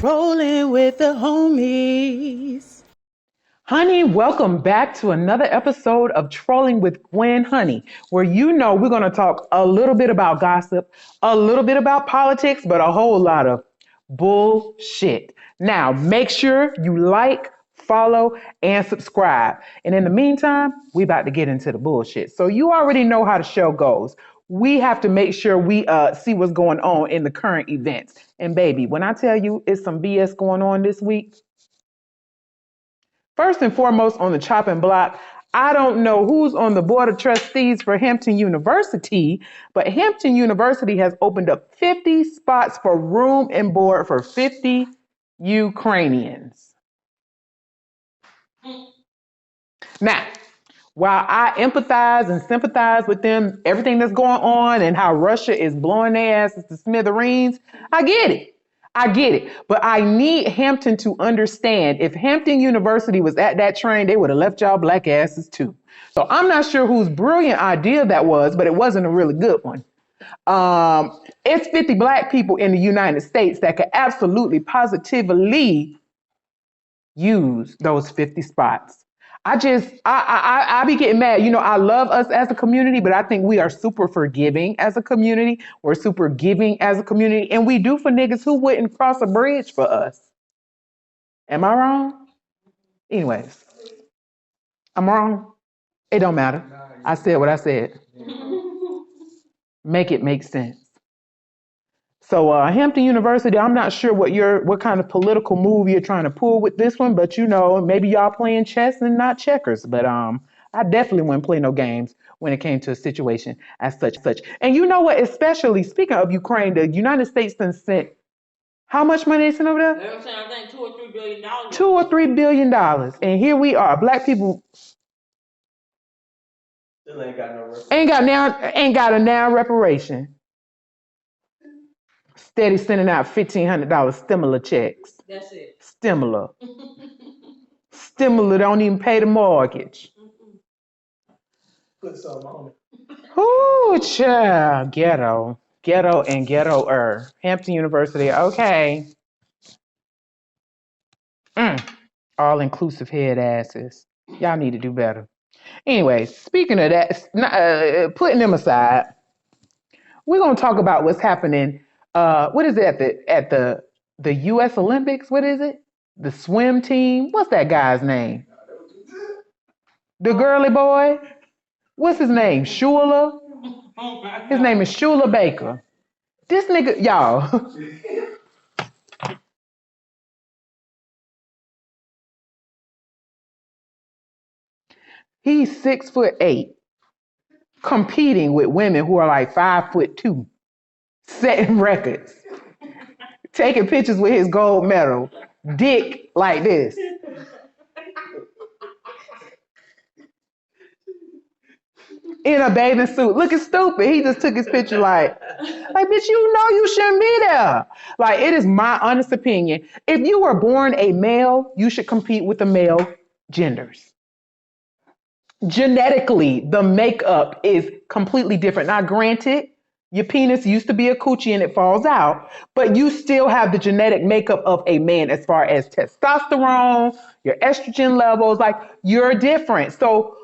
Rolling with the homies. Honey, welcome back to another episode of Trolling with Gwen Honey, where we're going to talk a little bit about gossip, a little bit about politics, but a whole lot of bullshit. Now, make sure you like, follow, and subscribe. And in the meantime, we about to get into the bullshit. So you already know how the show goes. We have to make sure we see what's going on in the current events. And baby, when I tell you it's some BS going on this week, first and foremost on the chopping block, I don't know who's on the board of trustees for Hampton University, but Hampton University has opened up 50 spots for room and board for 50 Ukrainians. Now, while I empathize and sympathize with them, everything that's going on and how Russia is blowing their asses to smithereens, I get it. But I need Hampton to understand if Hampton University was at that train, they would have left y'all black asses too. So I'm not sure whose brilliant idea that was, but it wasn't a really good one. It's 50 black people in the United States that could absolutely positively use those 50 spots. I be getting mad. I love us as a community, but I think we are super forgiving as a community. We're super giving as a community. And we do for niggas who wouldn't cross a bridge for us. Am I wrong? Anyways, I'm wrong. It don't matter. I said what I said. Make it make sense. So Hampton University, I'm not sure what kind of political move you're trying to pull with this one, but maybe y'all playing chess and not checkers. But I definitely wouldn't play no games when it came to a situation as such. And you know what? Especially speaking of Ukraine, the United States done sent how much money they sent over there? They were saying, I think $2 or $3 billion. $2 or $3 billion, and here we are, black people. Still ain't got no reparation. Ain't got a now reparation. Steady sending out $1,500 stimulus checks. That's it. Stimulus don't even pay the mortgage. Put something on it. Ooh, child. Ghetto and ghetto-er. Hampton University, okay. All-inclusive head asses. Y'all need to do better. Anyway, speaking of that, putting them aside, we're gonna talk about what's happening. What is it at the U.S. Olympics? What is it? The swim team. What's that guy's name? The girly boy. What's his name? Shula. His name is Shula Baker. This nigga, y'all. He's 6'8", competing with women who are like 5'2", setting records, taking pictures with his gold medal, dick like this. In a bathing suit, looking stupid. He just took his picture like, bitch, you shouldn't be there. Like, it is my honest opinion. If you were born a male, you should compete with the male genders. Genetically, the makeup is completely different. Now, granted, your penis used to be a coochie and it falls out, but you still have the genetic makeup of a man as far as testosterone, your estrogen levels, like you're different. So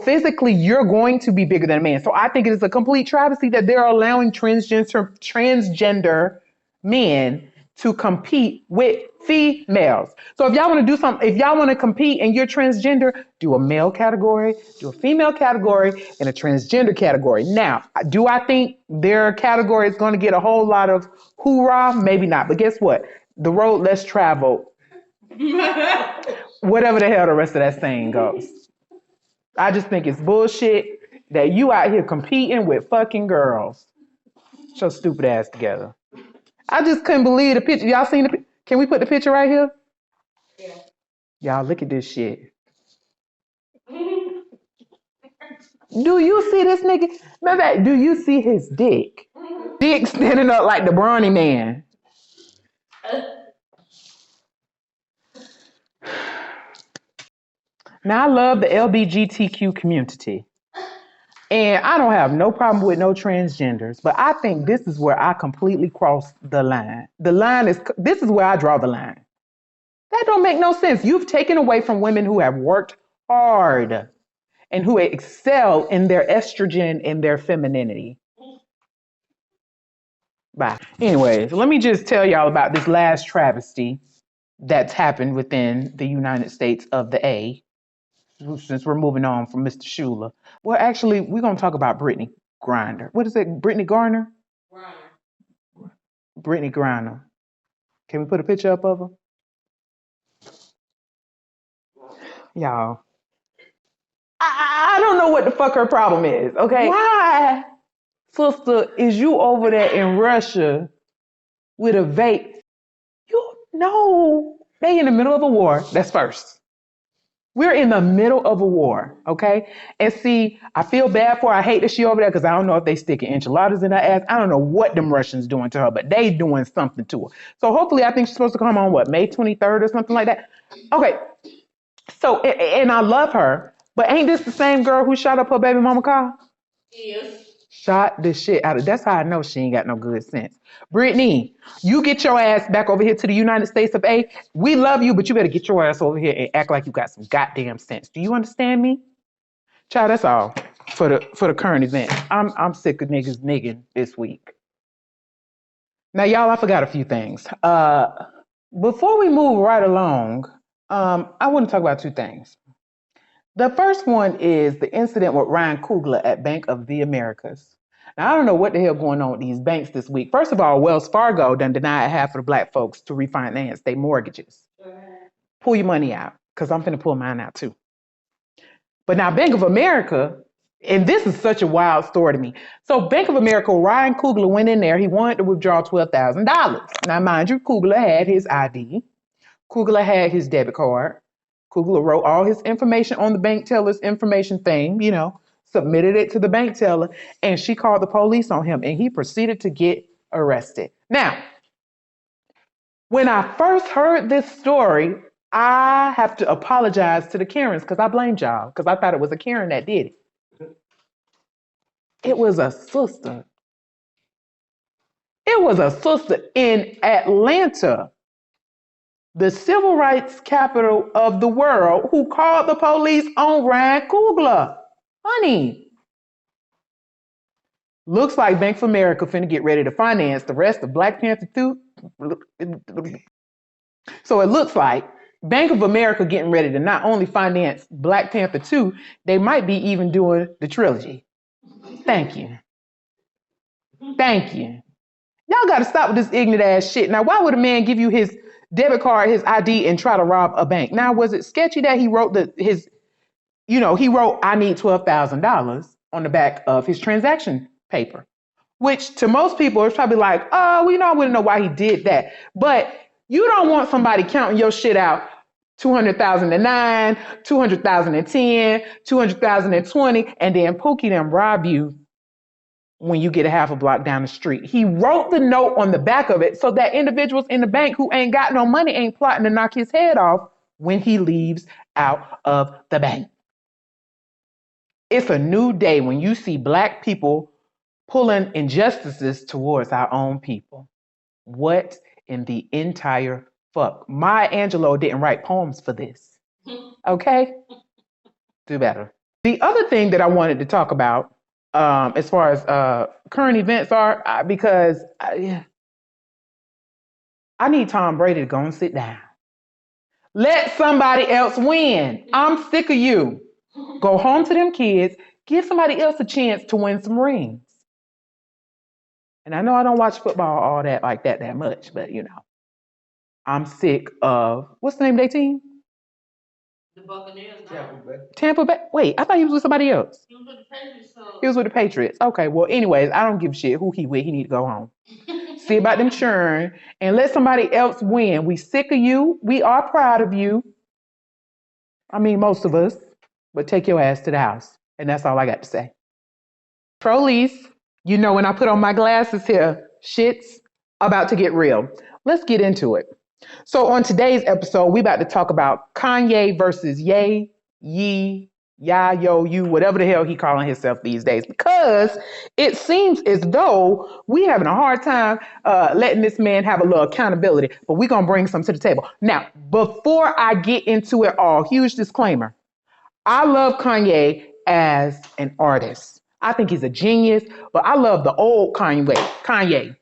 physically, you're going to be bigger than a man. So I think it is a complete travesty that they're allowing transgender men to compete with females. So if y'all want to do something, if y'all want to compete and you're transgender, do a male category, do a female category, and a transgender category. Now, do I think their category is going to get a whole lot of hoorah? Maybe not. But guess what? The road less traveled, whatever the hell the rest of that saying goes. I just think it's bullshit that you out here competing with fucking girls. Shut your stupid ass together. I just couldn't believe the picture. Y'all seen the picture? Can we put the picture right here? Yeah. Y'all look at this shit. Do you see this nigga? Matter of fact, do you see his dick? Dick standing up like the brawny man. Now, I love the LGBTQ community. And I don't have no problem with no transgenders, but I think this is where I completely crossed the line. This is where I draw the line. That don't make no sense. You've taken away from women who have worked hard and who excel in their estrogen and their femininity. Bye. Anyways, let me just tell y'all about this last travesty that's happened within the United States of the A, since we're moving on from Mr. Shula. Well, actually, we're going to talk about Brittany Griner. What is it? Brittany Garner? Griner. Brittany Griner. Can we put a picture up of her? Y'all. I don't know what the fuck her problem is, okay? Why, sister, is you over there in Russia with a vape? You know they in the middle of a war. That's first. We're in the middle of a war, okay? And see, I feel bad for her. I hate that she over there because I don't know if they sticking enchiladas in her ass. I don't know what them Russians doing to her, but they doing something to her. So hopefully I think she's supposed to come on, what, May 23rd or something like that? Okay, so, and I love her, but ain't this the same girl who shot up her baby mama car? Yes. Shot the shit out of. That's how I know she ain't got no good sense. Brittany, you get your ass back over here to the United States of A. We love you, but you better get your ass over here and act like you got some goddamn sense. Do you understand me? Child, that's all for the current event. I'm sick of niggas nigging this week. Now, y'all, I forgot a few things. Before we move right along, I want to talk about two things. The first one is the incident with Ryan Coogler at Bank of the Americas. Now, I don't know what the hell going on with these banks this week. First of all, Wells Fargo done denied half of the black folks to refinance their mortgages. Pull your money out, because I'm finna pull mine out too. But now Bank of America, and this is such a wild story to me. So Bank of America, Ryan Coogler went in there. He wanted to withdraw $12,000. Now, mind you, Coogler had his ID. Coogler had his debit card. Coogler wrote all his information on the bank teller's information thing, submitted it to the bank teller, and she called the police on him, and he proceeded to get arrested. Now, when I first heard this story, I have to apologize to the Karens because I blamed y'all because I thought it was a Karen that did it. It was a sister. It was a sister in Atlanta, the civil rights capital of the world, who called the police on Ryan Coogler. Honey, looks like Bank of America finna get ready to finance the rest of Black Panther 2. So it looks like Bank of America getting ready to not only finance Black Panther 2, they might be even doing the trilogy. Thank you. Thank you. Y'all got to stop with this ignorant ass shit. Now, why would a man give you his debit card, his ID, and try to rob a bank? Now, was it sketchy that he wrote he wrote, I need $12,000 on the back of his transaction paper, which to most people is probably like, oh, I wouldn't know why he did that. But you don't want somebody counting your shit out 200,009, 200,010, 200,020, and then Pookie them rob you when you get a half a block down the street. He wrote the note on the back of it so that individuals in the bank who ain't got no money ain't plotting to knock his head off when he leaves out of the bank. It's a new day when you see Black people pulling injustices towards our own people. What in the entire fuck? Maya Angelou didn't write poems for this. Okay? Do better. The other thing that I wanted to talk about as far as current events are, because I need Tom Brady to go and sit down. Let somebody else win. I'm sick of you. Go home to them kids. Give somebody else a chance to win some rings. And I know I don't watch football all that like that much, but I'm sick of, what's the name of their team? The Buccaneers. Tampa Bay. Wait, I thought he was with somebody else. He was with the Patriots. He was with the Patriots. Okay, well, anyways, I don't give a shit who he with. He need to go home. See about them churn and let somebody else win. We sick of you. We are proud of you. I mean, most of us, but take your ass to the house. And that's all I got to say. Police, when I put on my glasses here, shit's about to get real. Let's get into it. So on today's episode, we about to talk about Kanye versus Ye Yeah, yo, you, whatever the hell he calling himself these days, because it seems as though we having a hard time letting this man have a little accountability, but we're going to bring some to the table. Now, before I get into it all, huge disclaimer. I love Kanye as an artist. I think he's a genius, but I love the old Kanye,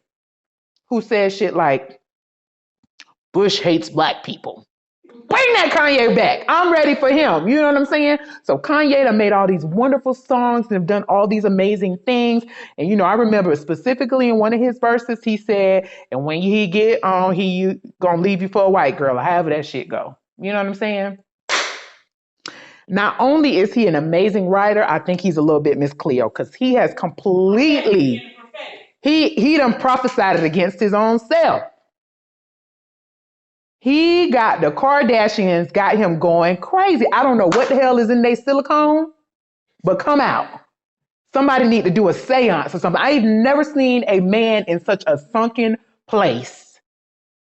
who says shit like, Bush hates black people. Bring that Kanye back. I'm ready for him. You know what I'm saying? So Kanye done made all these wonderful songs and have done all these amazing things. And, I remember specifically in one of his verses, he said, and when he get on, he gonna leave you for a white girl, or however that shit go. You know what I'm saying? Not only is he an amazing writer, I think he's a little bit Miss Cleo, because he has completely, he done prophesied it against his own self. He got the Kardashians, got him going crazy. I don't know what the hell is in their silicone, but come out. Somebody need to do a seance or something. I've never seen a man in such a sunken place.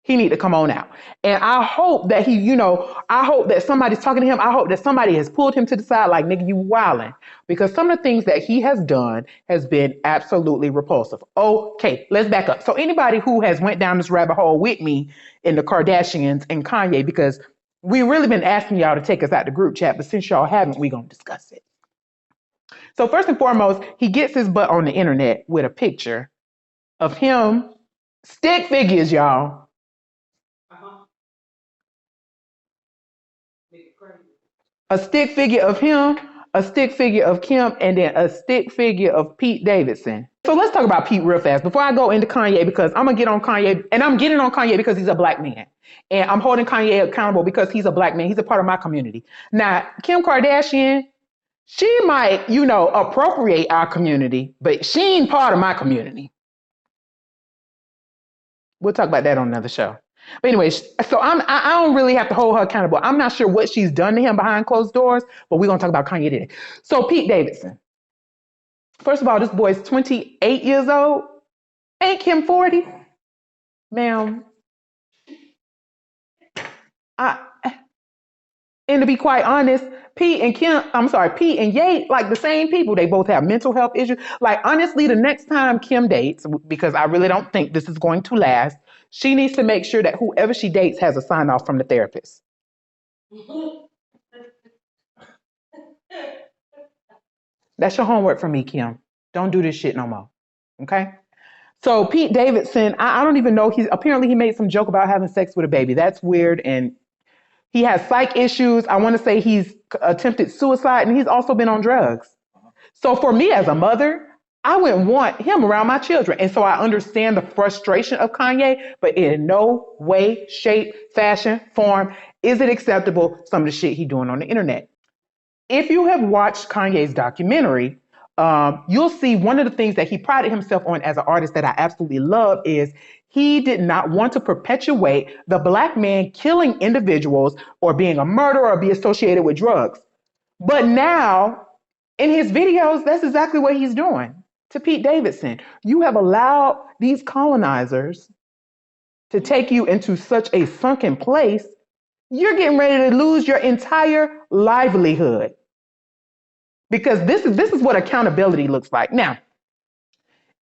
He need to come on out. And I hope that I hope that somebody's talking to him. I hope that somebody has pulled him to the side like, nigga, you wildin'. Because some of the things that he has done has been absolutely repulsive. Okay, let's back up. So anybody who has went down this rabbit hole with me in the Kardashians and Kanye, because we really been asking y'all to take us out the group chat, but since y'all haven't, we gonna discuss it. So first and foremost, he gets his butt on the internet with a picture of him, stick figures, y'all. A stick figure of him, a stick figure of Kim, and then a stick figure of Pete Davidson. So let's talk about Pete real fast before I go into Kanye, because I'm going to get on Kanye, and I'm getting on Kanye because he's a black man. And I'm holding Kanye accountable because he's a black man. He's a part of my community. Now, Kim Kardashian, she might, appropriate our community, but she ain't part of my community. We'll talk about that on another show. But anyway, so I don't really have to hold her accountable. I'm not sure what she's done to him behind closed doors, but we're going to talk about Kanye today. So Pete Davidson. First of all, this boy's 28 years old. Ain't Kim 40? Ma'am. And to be quite honest, Pete and Ye, like the same people. They both have mental health issues. Like, honestly, the next time Kim dates, because I really don't think this is going to last, she needs to make sure that whoever she dates has a sign off from the therapist. That's your homework for me, Kim. Don't do this shit no more. Okay? So Pete Davidson, I don't even know. Apparently he made some joke about having sex with a baby. That's weird. And he has psych issues. I want to say he's attempted suicide, and he's also been on drugs. So for me as a mother, I wouldn't want him around my children. And so I understand the frustration of Kanye, but in no way, shape, fashion, form is it acceptable, some of the shit he's doing on the internet. If you have watched Kanye's documentary, you'll see one of the things that he prided himself on as an artist that I absolutely love is he did not want to perpetuate the black man killing individuals or being a murderer or be associated with drugs. But now, in his videos, that's exactly what he's doing. To Pete Davidson, you have allowed these colonizers to take you into such a sunken place, you're getting ready to lose your entire livelihood. Because this is what accountability looks like. Now,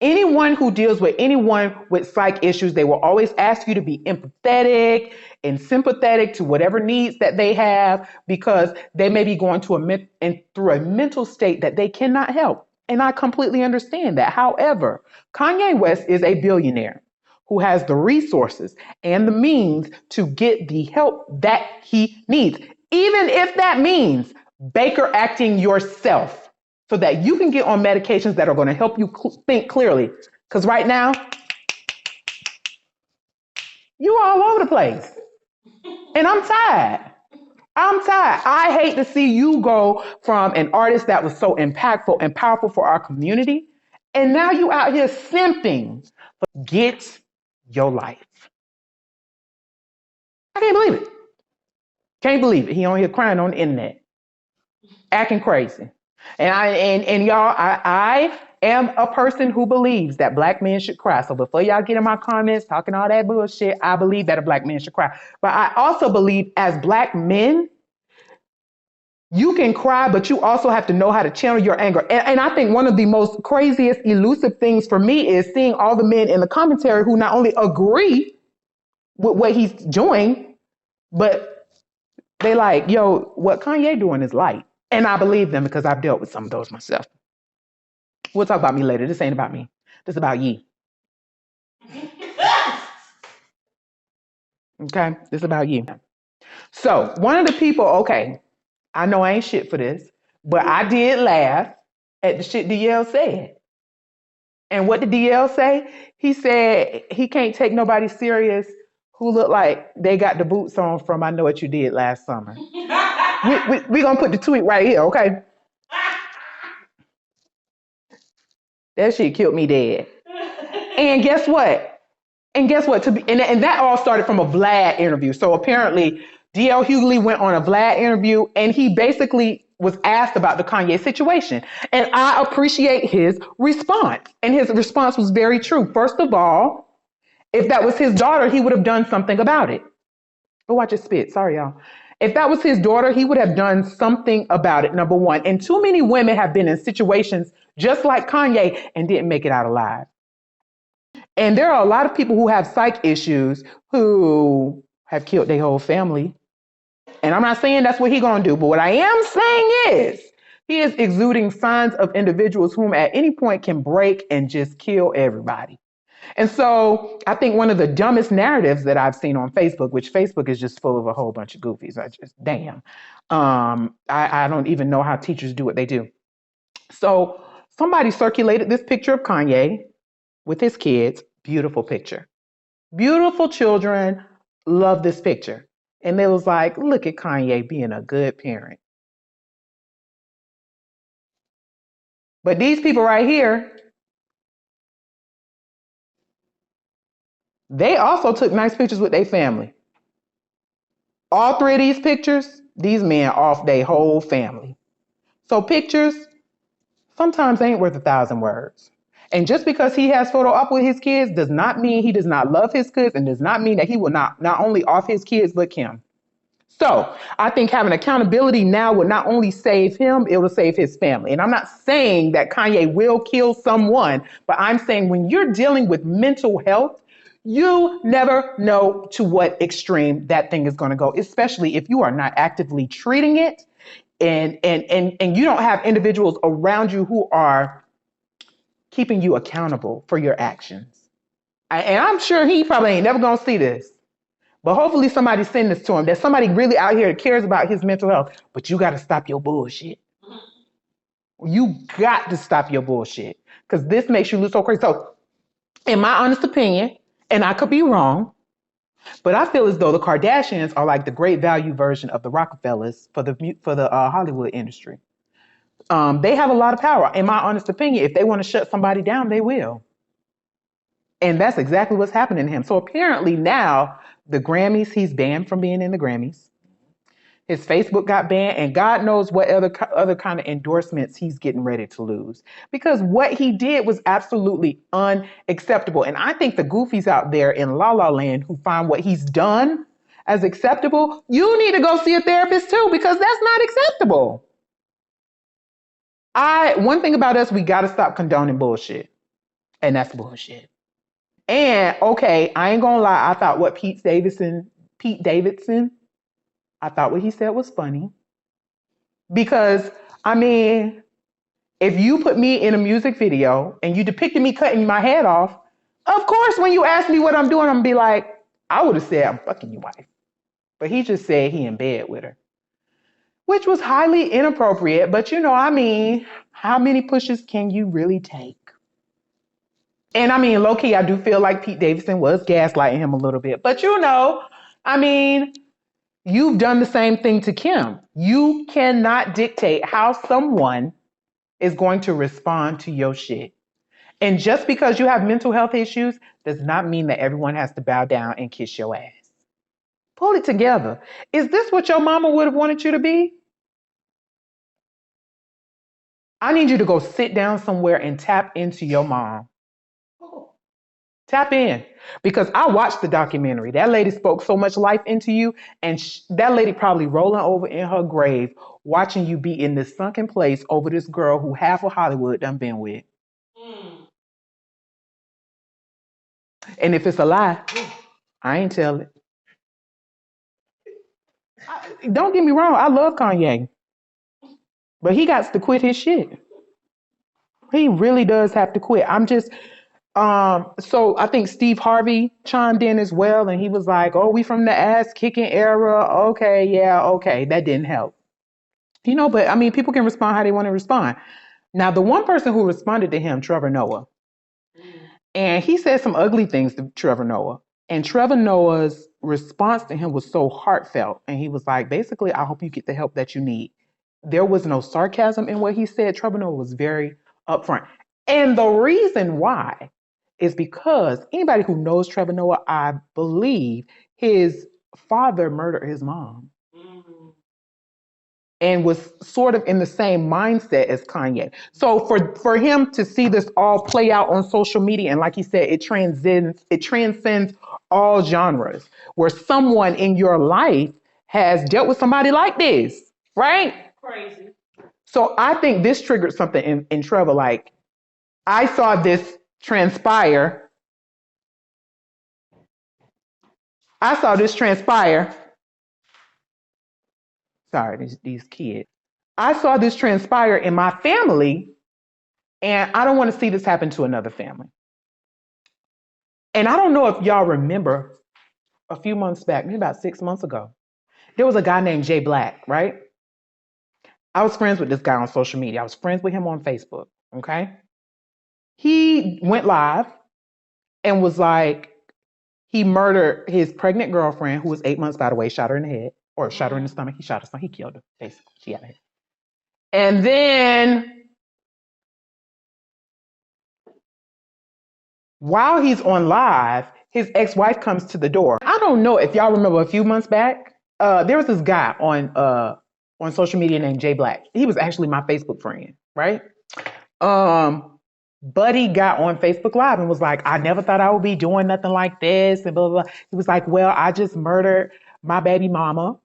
anyone who deals with anyone with psych issues, they will always ask you to be empathetic and sympathetic to whatever needs that they have, because they may be going through a mental state that they cannot help. And I completely understand that. However, Kanye West is a billionaire who has the resources and the means to get the help that he needs, even if that means Baker acting yourself, so that you can get on medications that are going to help you think clearly. Because right now, you're all over the place. And I'm tired. I hate to see you go from an artist that was so impactful and powerful for our community, and now you out here simping. Get your life. I can't believe it. Can't believe it. He on here crying on the internet, acting crazy. And y'all, I am a person who believes that black men should cry. So before y'all get in my comments talking all that bullshit, I believe that a black man should cry. But I also believe as black men, You can cry, but you also have to know how to channel your anger. And I think one of the most craziest, elusive things for me is seeing all the men in the commentary who not only agree with what he's doing, but they like, yo, what Kanye doing is light. And I believe them because I've dealt with some of those myself. We'll talk about me later. This ain't about me. This is about ye. Okay? This is about you. So one of the people, okay, I know I ain't shit for this, but I did laugh at the shit DL said. And what did DL say? He said he can't take nobody serious who look like they got the boots on from I Know What You Did Last Summer. We gonna put the tweet right here, okay? That shit killed me dead. And guess what? And that all started from a Vlad interview. So apparently DL Hughley went on a Vlad interview and he basically was asked about the Kanye situation. And I appreciate his response. And his response was very true. First of all, if that was his daughter, he would have done something about it. Oh, watch it spit. Sorry, y'all. If that was his daughter, he would have done something about it, number one. And too many women have been in situations just like Kanye and didn't make it out alive. And there are a lot of people who have psych issues who have killed their whole family. And I'm not saying that's what he's going to do, but what I am saying is he is exuding signs of individuals whom at any point can break and just kill everybody. And so I think one of the dumbest narratives that I've seen on Facebook, which Facebook is just full of a whole bunch of goofies. Damn. I don't even know how teachers do what they do. So somebody circulated this picture of Kanye with his kids. Beautiful picture. Beautiful children. Love this picture. And they was like, look at Kanye being a good parent. But these people right here, they also took nice pictures with their family. All three of these pictures, these men off their whole family. So pictures sometimes ain't worth 1,000 words. And just because he has photo up with his kids does not mean he does not love his kids and does not mean that he will not only off his kids, but Kim. So I think having accountability now would not only save him, it will save his family. And I'm not saying that Kanye will kill someone, but I'm saying when you're dealing with mental health, you never know to what extreme that thing is going to go, especially if you are not actively treating it and you don't have individuals around you who are keeping you accountable for your actions. And I'm sure he probably ain't never going to see this. But hopefully somebody send this to him. There's somebody really out here that cares about his mental health. But you got to stop your bullshit. You got to stop your bullshit. Because this makes you look so crazy. So, in my honest opinion, and I could be wrong, but I feel as though the Kardashians are like the great value version of the Rockefellers for the Hollywood industry. They have a lot of power. In my honest opinion, if they want to shut somebody down, they will. And that's exactly what's happening to him. So apparently now the Grammys, he's banned from being in the Grammys. His Facebook got banned, and God knows what other kind of endorsements he's getting ready to lose. Because what he did was absolutely unacceptable. And I think the goofies out there in La La Land who find what he's done as acceptable, you need to go see a therapist too, because that's not acceptable. One thing about us, we got to stop condoning bullshit. And that's bullshit. And okay, I ain't gonna lie, I thought what Pete Davidson, I thought what he said was funny. Because, I mean, if you put me in a music video and you depicted me cutting my head off, of course, when you ask me what I'm doing, I'm gonna be like, I would have said, I'm fucking your wife. But he just said he in bed with her, which was highly inappropriate. But you know, I mean, how many pushes can you really take? And I mean, low-key, I do feel like Pete Davidson was gaslighting him a little bit. But you know, I mean, you've done the same thing to Kim. You cannot dictate how someone is going to respond to your shit. And just because you have mental health issues does not mean that everyone has to bow down and kiss your ass. Pull it together. Is this what your mama would have wanted you to be? I need you to go sit down somewhere and tap into your mom. Tap in. Because I watched the documentary. That lady spoke so much life into you, and that lady probably rolling over in her grave, watching you be in this sunken place over this girl who half of Hollywood done been with. And if it's a lie, I ain't tell it. Don't get me wrong, I love Kanye, but he got to quit his shit. He really does have to quit. So I think Steve Harvey chimed in as well, and he was like, "Oh, we from the ass kicking era." Okay, yeah, okay, that didn't help. But I mean, people can respond how they want to respond. Now, the one person who responded to him, Trevor Noah, and he said some ugly things to Trevor Noah. And Trevor Noah's response to him was so heartfelt. And he was like, basically, I hope you get the help that you need. There was no sarcasm in what he said. Trevor Noah was very upfront. And the reason why is because anybody who knows Trevor Noah, I believe his father murdered his mom. And was sort of in the same mindset as Kanye. So for him to see this all play out on social media, and like he said, it transcends all genres, where someone in your life has dealt with somebody like this, right? Crazy. So I think this triggered something in Trevor. Like, I saw this transpire. Sorry, these kids. I saw this transpire in my family, and I don't want to see this happen to another family. And I don't know if y'all remember a few months back, maybe about 6 months ago, there was a guy named Jay Black, right? I was friends with this guy on social media. I was friends with him on Facebook, okay? He went live and was like, he murdered his pregnant girlfriend, who was 8 months, by the way, shot her in the head, or shot her in the stomach. He shot her, he killed her, basically. She got her. And then, while he's on live, his ex-wife comes to the door. I don't know if y'all remember a few months back, there was this guy on social media named Jay Black. He was actually my Facebook friend, right? Buddy got on Facebook Live and was like, I never thought I would be doing nothing like this, and blah, blah, blah. He was like, well, I just murdered my baby mama.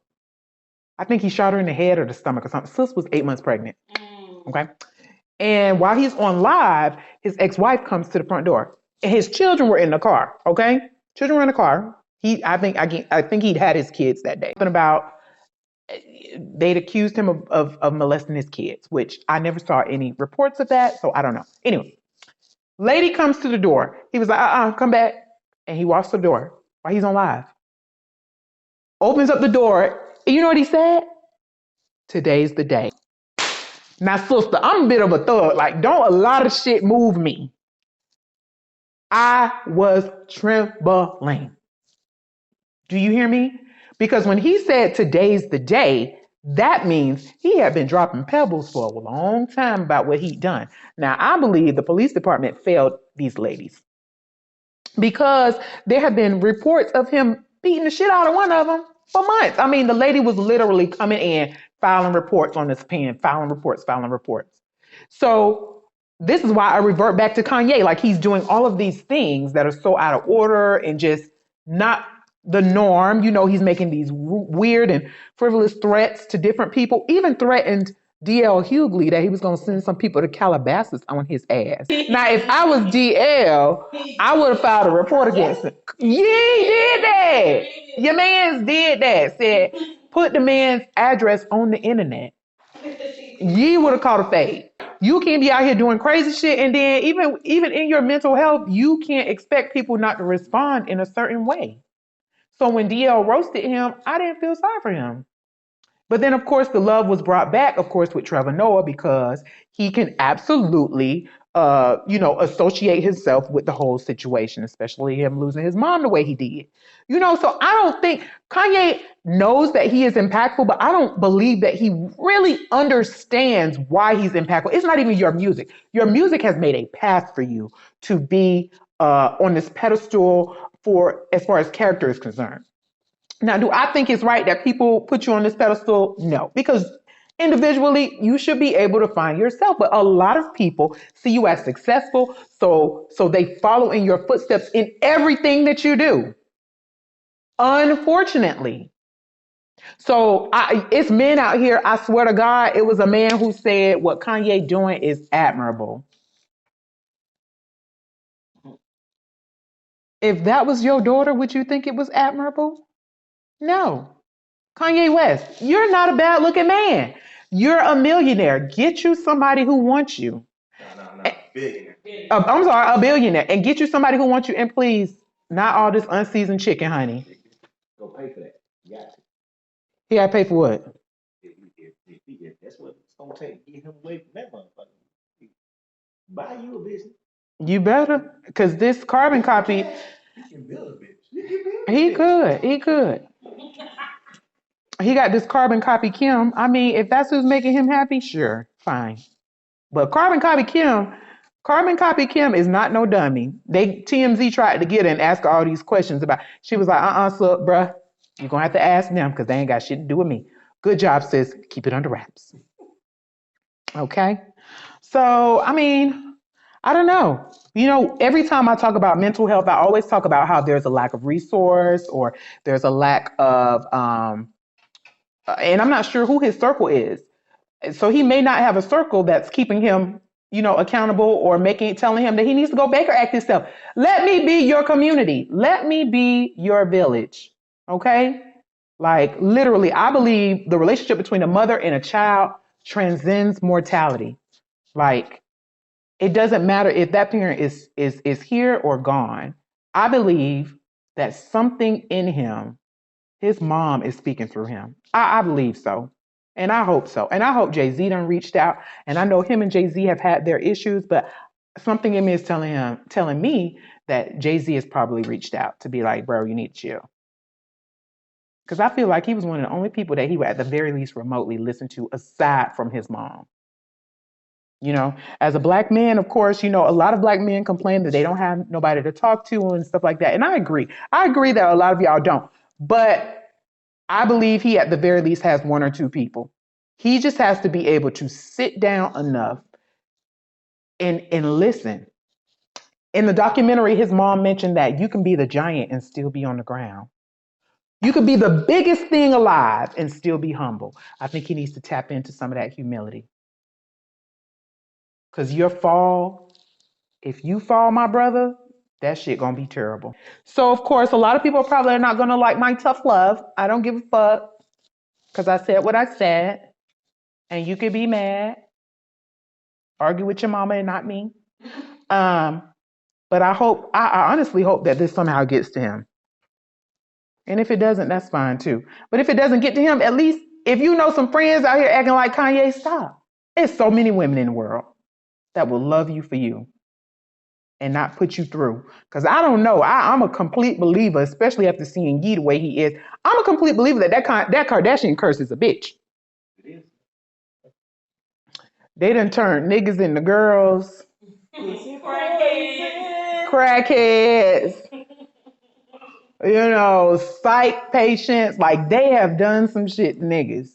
I think he shot her in the head or the stomach or something. Sis was 8 months pregnant, okay? And while he's on live, his ex-wife comes to the front door. And his children were in the car, okay? Children were in the car. I think he'd had his kids that day. They'd accused him of molesting his kids, which I never saw any reports of that, so I don't know. Anyway, lady comes to the door. He was like, come back. And he walks to the door while he's on live. Opens up the door. And you know what he said? Today's the day. Now, sister, I'm a bit of a thug. Like, don't a lot of shit move me. I was trembling. Do you hear me? Because when he said today's the day, that means he had been dropping pebbles for a long time about what he'd done. Now, I believe the police department failed these ladies because there have been reports of him beating the shit out of one of them for months. I mean, the lady was literally coming in, filing reports on this pen, filing reports. So this is why I revert back to Kanye. Like, he's doing all of these things that are so out of order and just not the norm. He's making these weird and frivolous threats to different people, even threatened DL Hughley that he was going to send some people to Calabasas on his ass. Now, if I was DL, I would have filed a report against him. Yeah, he did that. Your mans did that. Said, put the man's address on the internet. You would have caught a fade. You can't be out here doing crazy shit, and then even in your mental health, you can't expect people not to respond in a certain way. So when DL roasted him, I didn't feel sorry for him. But then, of course, the love was brought back, of course, with Trevor Noah, because he can absolutely, associate himself with the whole situation, especially him losing his mom the way he did. So I don't think Kanye knows that he is impactful, but I don't believe that he really understands why he's impactful. It's not even your music. Your music has made a path for you to be on this pedestal for as far as character is concerned. Now, do I think it's right that people put you on this pedestal? No, because Individually, you should be able to find yourself. But a lot of people see you as successful, so they follow in your footsteps in everything that you do. Unfortunately. So it's men out here. I swear to God, it was a man who said what Kanye doing is admirable. If that was your daughter, would you think it was admirable? No. Kanye West, you're not a bad looking man. You're a millionaire. Get you somebody who wants you. No. Billionaire. I'm sorry, a billionaire. And get you somebody who wants you. And please, not all this unseasoned chicken, honey. Go pay for that. You got to. He got to pay for what? If that's what it's going to take to get him away from that motherfucker. Buy you a business. You better. Because this carbon copy. He can build a bitch. He could. He got this carbon copy Kim. I mean, if that's who's making him happy, sure, fine. But carbon copy Kim is not no dummy. TMZ tried to get her and ask her all these questions about. She was like, so, bruh, you're gonna have to ask them because they ain't got shit to do with me. Good job, sis. Keep it under wraps. Okay. So, I mean, I don't know. You know, every time I talk about mental health, I always talk about how there's a lack of resource or there's a lack of and I'm not sure who his circle is. So he may not have a circle that's keeping him, accountable or telling him that he needs to go Baker Act himself. Let me be your community. Let me be your village. Okay? Like literally, I believe the relationship between a mother and a child transcends mortality. Like it doesn't matter if that parent is here or gone. I believe that something in him, his mom is speaking through him. I believe so. And I hope so. And I hope Jay-Z done reached out. And I know him and Jay-Z have had their issues, but something in me is telling me that Jay-Z has probably reached out to be like, bro, you need to chill. Because I feel like he was one of the only people that he would at the very least remotely listen to aside from his mom. As a black man, of course, a lot of black men complain that they don't have nobody to talk to and stuff like that. And I agree. I agree that a lot of y'all don't. But I believe he at the very least has one or two people. He just has to be able to sit down enough and listen. In the documentary, his mom mentioned that you can be the giant and still be on the ground. You could be the biggest thing alive and still be humble. I think he needs to tap into some of that humility. Because if you fall, my brother, that shit gonna be terrible. So, of course, a lot of people probably are not gonna like my tough love. I don't give a fuck. Because I said what I said. And you could be mad. Argue with your mama and not me. But I honestly hope that this somehow gets to him. And if it doesn't, that's fine too. But if it doesn't get to him, at least if you know some friends out here acting like Kanye, stop. There's so many women in the world that will love you for you and not put you through. Because I don't know. I'm a complete believer, especially after seeing Yee the way he is. I'm a complete believer that Kardashian curse is a bitch. It is. They done turned niggas into girls. Crackheads. Psych patients. Like they have done some shit to niggas.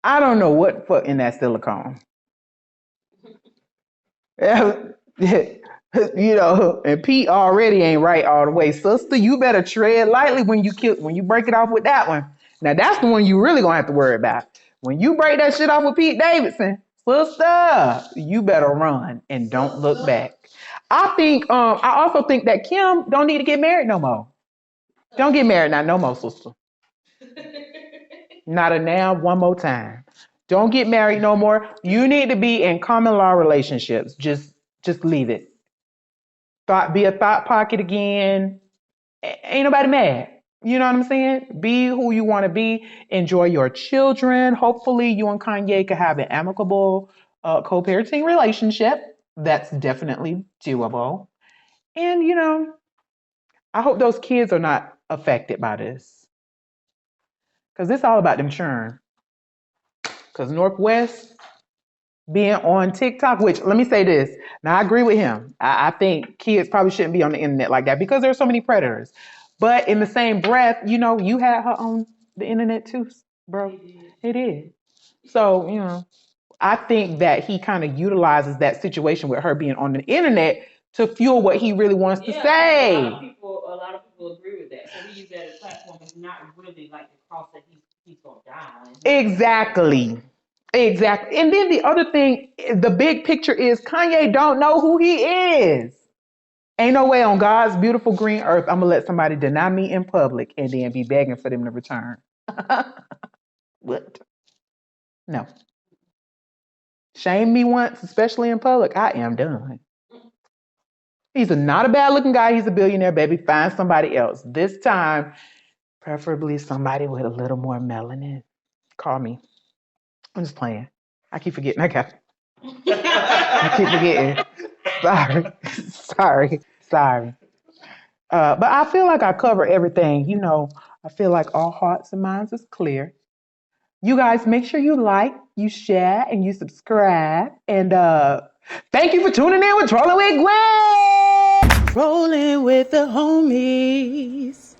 I don't know what put in that silicone. And Pete already ain't right all the way. Sister, you better tread lightly when you break it off with that one. Now that's the one you really gonna have to worry about. When you break that shit off with Pete Davidson, sister, you better run and don't look back. I also think that Kim don't need to get married no more. Don't get married now no more, sister. Not a now, one more time. Don't get married no more. You need to be in common law relationships. Just leave it. Be a thought pocket again. Ain't nobody mad. You know what I'm saying? Be who you want to be. Enjoy your children. Hopefully you and Kanye can have an amicable co-parenting relationship. That's definitely doable. And, I hope those kids are not affected by this. Because it's all about them churn. Because Northwest being on TikTok, which let me say this. Now I agree with him. I think kids probably shouldn't be on the internet like that because there's so many predators. But in the same breath, you had her on the internet too, bro. It is. So, I think that he kind of utilizes that situation with her being on the internet to fuel what he really wants to Yeah, say. a lot of people agree with that. So he used that as a platform. It's not really like the cross that he's gonna die on. Exactly. Exactly. And then the other thing, the big picture is Kanye don't know who he is. Ain't no way on God's beautiful green earth I'm gonna let somebody deny me in public and then be begging for them to return. What? No. Shame me once, especially in public. I am done. He's not a bad looking guy. He's a billionaire, baby. Find somebody else. This time, preferably somebody with a little more melanin. Call me. I'm just playing. I keep forgetting. I keep forgetting. Sorry. But I feel like I cover everything. I feel like all hearts and minds is clear. You guys make sure you like, you share, and you subscribe. And thank you for tuning in with Trolling with Gwen. Rolling with the homies.